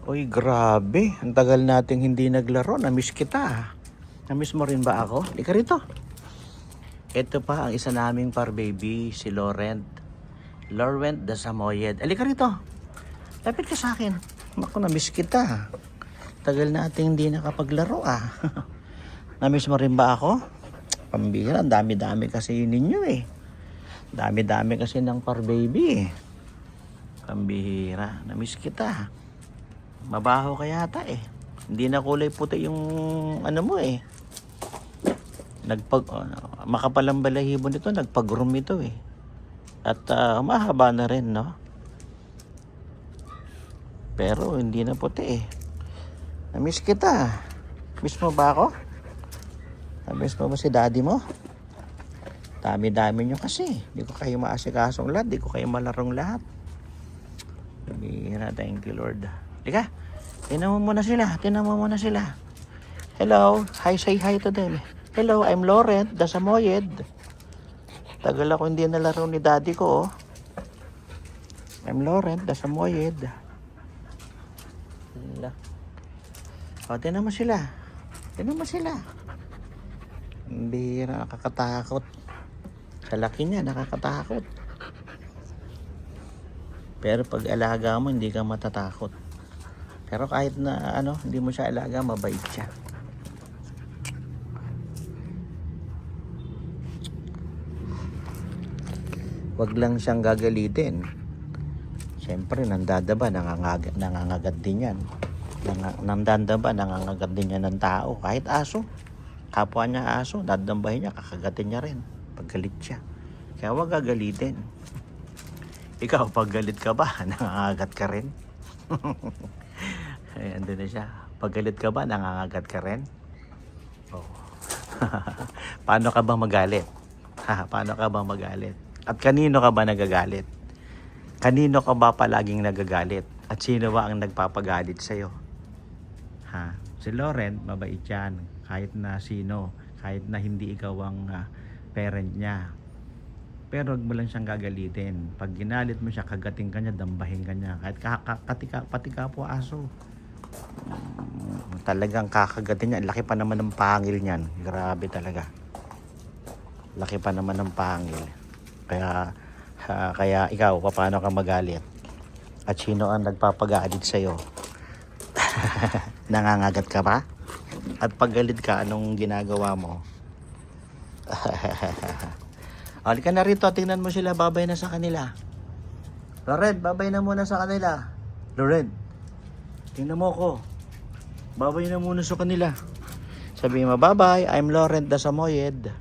Uy, grabe. Ang tagal nating hindi naglaro. Namiss kita. Namiss mo rin ba ako? Halika rito. Ito pa ang isa naming par baby, si Laurent. Laurent Dasamoyed. Halika rito. Lapit ka sa akin. Naku, namiss kita. Tagal nating hindi nakapaglaro Namiss mo rin ba ako? Pambihira, ang dami-dami kasi ninyo Dami-dami kasi ng par baby Pambihira, namiss kita. Mabaho ka yata Hindi na kulay puti yung ano mo Makapalang balahibo nito, nagpag-groom ito At mahaba na rin, no? Pero hindi na puti Namiss kita. Miss mo ba ako? Namiss mo ba si daddy mo? Dami-dami nyo kasi. Di ko kayo maasikasong lahat. Di ko kayo malarong lahat. Bihira, thank you Lord. Lika, tinan mo muna sila. Hello, say hi to them. Hello, I'm Laurent Dasamoyed. Tagal ako hindi nalaro ni daddy ko I'm Laurent Dasamoyed. Tinan mo sila. Bihira, nakakatakot. Sa laki niya, nakakatakot. Pero pag alaga mo, hindi ka matatakot. Pero kahit na hindi mo siya alaga, mabait siya. Wag lang siyang gagalitin. Siyempre, nandadaba, nangangagat din yan. Nandadaba, nangangagat din yan ng tao. Kahit aso. Kapwa niya aso, dadambahin niya, kakagatin niya rin. Paggalit siya. Kaya wag gagalitin. Ikaw, pag galit ka ba, nangangagat ka rin? Ayan, doon na siya. Pag galit ka ba, nangangagat ka rin? Oh. Paano ka ba magalit? Paano ka ba magalit? At kanino ka ba nagagalit? Kanino ka ba palaging nagagalit? At sino ba ang nagpapagalit sa'yo? Si Laurent, mabait yan. Kahit na sino. Kahit na hindi ikaw ang parent niya. Pero wag mo lang siyang gagalitin. Pag ginalit mo siya, kagating ka niya, dambahin ka niya. Kahit pati kapwa aso. Talagang kakagatin niya. Laki pa naman ng pangil niyan. Grabe talaga. Laki pa naman ng pangil. Kaya ikaw, paano ka magalit? At sino ang nagpapagalit sa'yo? Nangangagat ka ba? At pag galit ka, anong ginagawa mo? Halika na rito, tingnan mo sila, babay na sa kanila. Laurent, babay na muna sa kanila. Laurent, tingnan mo ko. Babay na muna sa kanila. Sabihin mo, bye-bye, I'm Laurent Dasamoyed.